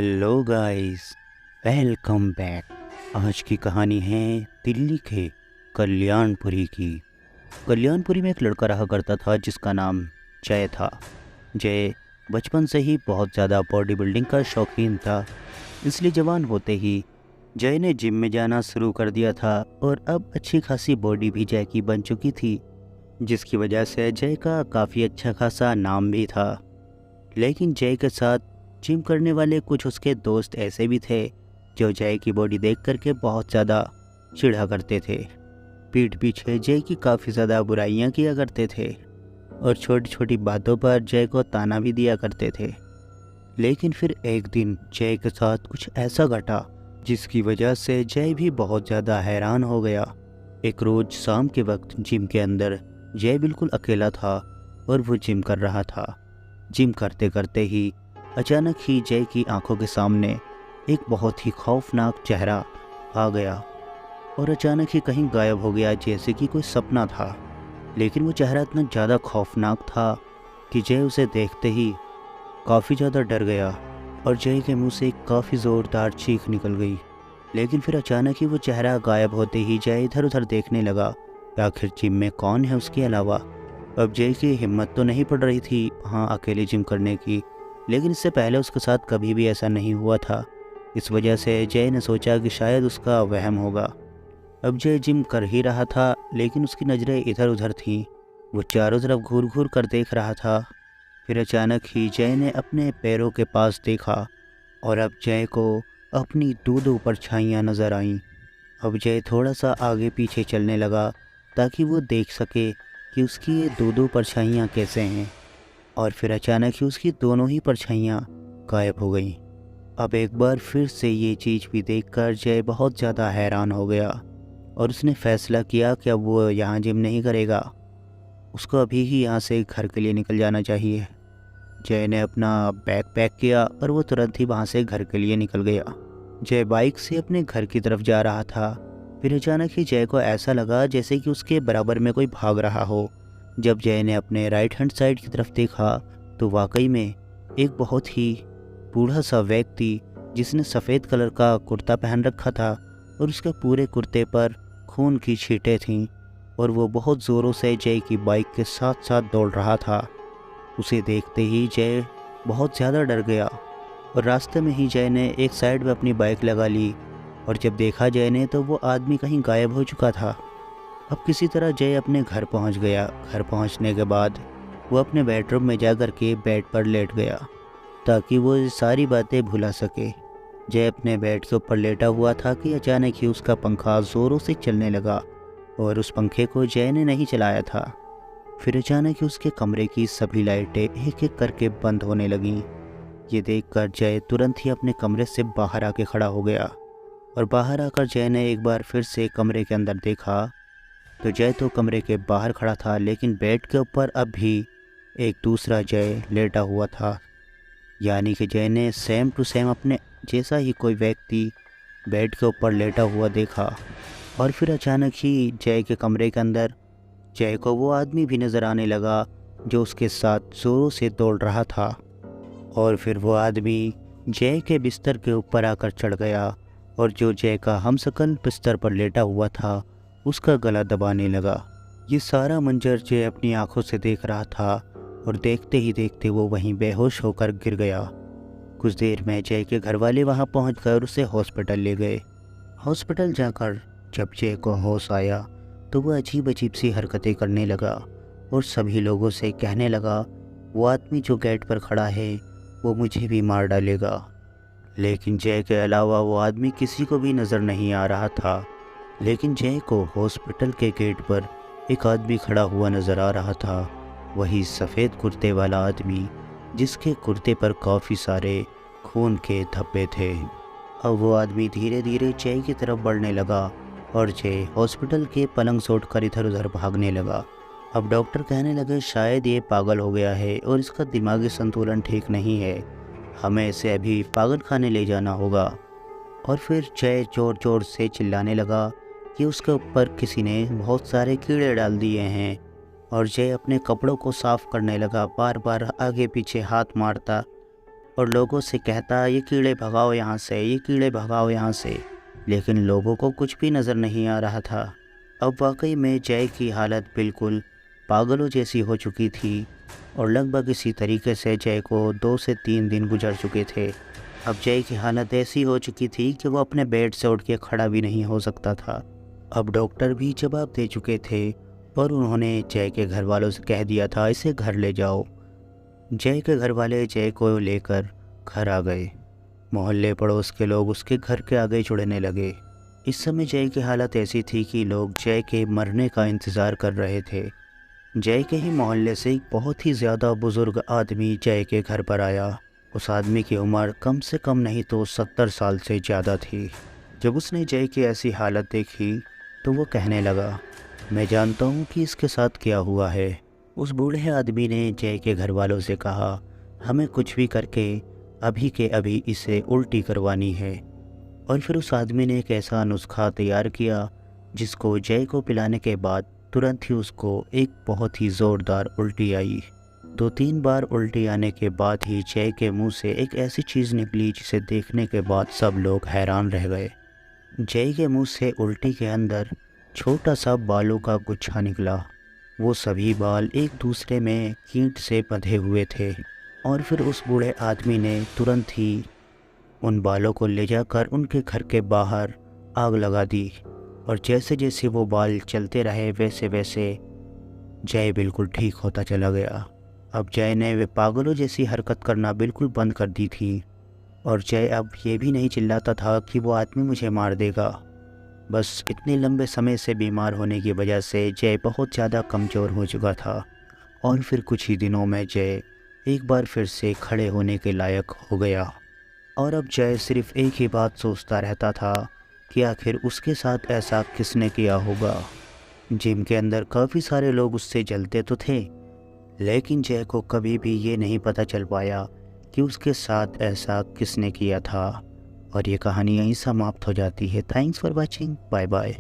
Hello guys, welcome back. आज की कहानी है दिल्ली के कल्याणपुरी की। कल्याणपुरी में एक लड़का रहा करता था जिसका नाम जय था। जय बचपन से ही बहुत ज़्यादा बॉडी बिल्डिंग का शौकीन था, इसलिए जवान होते ही जय ने जिम में जाना शुरू कर दिया था और अब अच्छी खासी बॉडी भी जय की बन चुकी थी, जिसकी वजह से जय का काफ़ी अच्छा खासा नाम भी था। लेकिन जय के साथ जिम करने वाले कुछ उसके दोस्त ऐसे भी थे जो जय की बॉडी देख करके बहुत ज़्यादा चिढ़ा करते थे। पीठ पीछे जय की काफ़ी ज़्यादा बुराइयां किया करते थे और छोटी छोटी बातों पर जय को ताना भी दिया करते थे। लेकिन फिर एक दिन जय के साथ कुछ ऐसा घटा जिसकी वजह से जय भी बहुत ज़्यादा हैरान हो गया। एक रोज़ शाम के वक्त जिम के अंदर जय बिल्कुल अकेला था और वो जिम कर रहा था। जिम करते करते ही अचानक ही जय की आंखों के सामने एक बहुत ही खौफनाक चेहरा आ गया और अचानक ही कहीं गायब हो गया, जैसे कि कोई सपना था। लेकिन वो चेहरा इतना ज़्यादा खौफनाक था कि जय उसे देखते ही काफ़ी ज़्यादा डर गया और जय के मुंह से एक काफ़ी ज़ोरदार चीख निकल गई। लेकिन फिर अचानक ही वो चेहरा गायब होते ही जय इधर उधर देखने लगा कि आखिर जिम में कौन है उसके अलावा। अब जय की हिम्मत तो नहीं पड़ रही थी हाँ अकेले जिम करने की, लेकिन इससे पहले उसके साथ कभी भी ऐसा नहीं हुआ था। इस वजह से जय ने सोचा कि शायद उसका वहम होगा। अब जय जिम कर ही रहा था लेकिन उसकी नज़रें इधर उधर थीं। वो चारों तरफ घूर घूर कर देख रहा था। फिर अचानक ही जय ने अपने पैरों के पास देखा और अब जय को अपनी दो परछाइयाँ नज़र आईं। अब जय थोड़ा सा आगे पीछे चलने लगा ताकि वो देख सके कि उसकी ये दो परछाइयाँ कैसे हैं। और फिर अचानक ही उसकी दोनों ही परछाइयाँ गायब हो गईं। अब एक बार फिर से ये चीज़ भी देखकर जय बहुत ज़्यादा हैरान हो गया और उसने फैसला किया कि अब वो यहाँ जिम नहीं करेगा, उसको अभी ही यहाँ से घर के लिए निकल जाना चाहिए। जय ने अपना बैग पैक किया और वो तुरंत ही वहाँ से घर के लिए निकल गया। जय बाइक से अपने घर की तरफ जा रहा था। फिर अचानक ही जय को ऐसा लगा जैसे कि उसके बराबर में कोई भाग रहा हो। जब जय ने अपने राइट हैंड साइड की तरफ देखा तो वाकई में एक बहुत ही बूढ़ा सा व्यक्ति जिसने सफ़ेद कलर का कुर्ता पहन रखा था और उसके पूरे कुर्ते पर खून की छींटें थीं और वो बहुत ज़ोरों से जय की बाइक के साथ साथ दौड़ रहा था। उसे देखते ही जय बहुत ज़्यादा डर गया और रास्ते में ही जय ने एक साइड में अपनी बाइक लगा ली और जब देखा जय ने तो वो आदमी कहीं गायब हो चुका था। अब किसी तरह जय अपने घर पहुंच गया। घर पहुंचने के बाद वो अपने बेडरूम में जा कर के बेड पर लेट गया ताकि वो ये सारी बातें भुला सके। जय अपने बेड के ऊपर लेटा हुआ था कि अचानक ही उसका पंखा ज़ोरों से चलने लगा और उस पंखे को जय ने नहीं चलाया था। फिर अचानक ही उसके कमरे की सभी लाइटें एक एक करके बंद होने लगीं। ये देखकर जय तुरंत ही अपने कमरे से बाहर आके खड़ा हो गया और बाहर आकर जय ने एक बार फिर से कमरे के अंदर देखा तो जय तो कमरे के बाहर खड़ा था, लेकिन बेड के ऊपर अब भी एक दूसरा जय लेटा हुआ था। यानी कि जय ने सेम टू सेम अपने जैसा ही कोई व्यक्ति बेड के ऊपर लेटा हुआ देखा। और फिर अचानक ही जय के कमरे के अंदर जय को वो आदमी भी नज़र आने लगा जो उसके साथ ज़ोरों से दौड़ रहा था। और फिर वो आदमी जय के बिस्तर के ऊपर आकर चढ़ गया और जो जय का हमशक्ल बिस्तर पर लेटा हुआ था उसका गला दबाने लगा। ये सारा मंजर जय अपनी आंखों से देख रहा था और देखते ही देखते वो वहीं बेहोश होकर गिर गया। कुछ देर में जय के घर वाले वहाँ पहुँचकर उसे हॉस्पिटल ले गए। हॉस्पिटल जाकर जब जय को होश आया तो वह अजीब अजीब सी हरकतें करने लगा और सभी लोगों से कहने लगा वो आदमी जो गेट पर खड़ा है वो मुझे भी मार डालेगा। लेकिन जय के अलावा वो आदमी किसी को भी नज़र नहीं आ रहा था। लेकिन जय को हॉस्पिटल के गेट पर एक आदमी खड़ा हुआ नज़र आ रहा था, वही सफ़ेद कुर्ते वाला आदमी जिसके कुर्ते पर काफ़ी सारे खून के धब्बे थे। अब वो आदमी धीरे धीरे जय की तरफ बढ़ने लगा और जय हॉस्पिटल के पलंग से उठकर इधर उधर भागने लगा। अब डॉक्टर कहने लगे शायद ये पागल हो गया है और इसका दिमागी संतुलन ठीक नहीं है, हमें इसे अभी पागल खाने ले जाना होगा। और फिर जय जोर जोर से चिल्लाने लगा कि उसके ऊपर किसी ने बहुत सारे कीड़े डाल दिए हैं और जय अपने कपड़ों को साफ़ करने लगा, बार बार आगे पीछे हाथ मारता और लोगों से कहता ये कीड़े भगाओ यहाँ से, ये कीड़े भगाओ यहाँ से। लेकिन लोगों को कुछ भी नज़र नहीं आ रहा था। अब वाकई में जय की हालत बिल्कुल पागलों जैसी हो चुकी थी और लगभग इसी तरीके से जय को 2 से 3 दिन गुजर चुके थे। अब जय की हालत ऐसी हो चुकी थी कि वो अपने बेड से उठ के खड़ा भी नहीं हो सकता था। अब डॉक्टर भी जवाब दे चुके थे और उन्होंने जय के घर वालों से कह दिया था इसे घर ले जाओ। जय के घर वाले जय को लेकर घर आ गए। मोहल्ले पड़ोस के लोग उसके घर के आगे जुड़ने लगे। इस समय जय की हालत ऐसी थी कि लोग जय के मरने का इंतज़ार कर रहे थे। जय के ही मोहल्ले से एक बहुत ही ज़्यादा बुज़ुर्ग आदमी जय के घर पर आया। उस आदमी की उम्र कम से कम नहीं तो 70 साल से ज़्यादा थी। जब उसने जय की ऐसी हालत देखी तो वो कहने लगा, मैं जानता हूँ कि इसके साथ क्या हुआ है। उस बूढ़े आदमी ने जय के घर वालों से कहा, हमें कुछ भी करके अभी के अभी इसे उल्टी करवानी है। और फिर उस आदमी ने एक ऐसा नुस्खा तैयार किया जिसको जय को पिलाने के बाद तुरंत ही उसको एक बहुत ही ज़ोरदार उल्टी आई। 2-3 बार उल्टी आने के बाद ही जय के मुंह से एक ऐसी चीज़ निकली जिसे देखने के बाद सब लोग हैरान रह गए। जय के मुंह से उल्टी के अंदर छोटा सा बालों का गुच्छा निकला। वो सभी बाल एक दूसरे में कींट से बंधे हुए थे और फिर उस बूढ़े आदमी ने तुरंत ही उन बालों को ले जाकर उनके घर के बाहर आग लगा दी। और जैसे जैसे वो बाल चलते रहे वैसे वैसे जय बिल्कुल ठीक होता चला गया। अब जय ने वे पागलों जैसी हरकत करना बिल्कुल बंद कर दी थी और जय अब ये भी नहीं चिल्लाता था कि वो आदमी मुझे मार देगा। बस इतने लंबे समय से बीमार होने की वजह से जय बहुत ज़्यादा कमज़ोर हो चुका था और फिर कुछ ही दिनों में जय एक बार फिर से खड़े होने के लायक हो गया। और अब जय सिर्फ़ एक ही बात सोचता रहता था कि आखिर उसके साथ ऐसा किसने किया होगा। जिम के अंदर काफ़ी सारे लोग उससे जलते तो थे, लेकिन जय को कभी भी ये नहीं पता चल पाया कि उसके साथ ऐसा किसने किया था। और ये कहानी यहीं समाप्त हो जाती है। Thanks for watching, bye bye.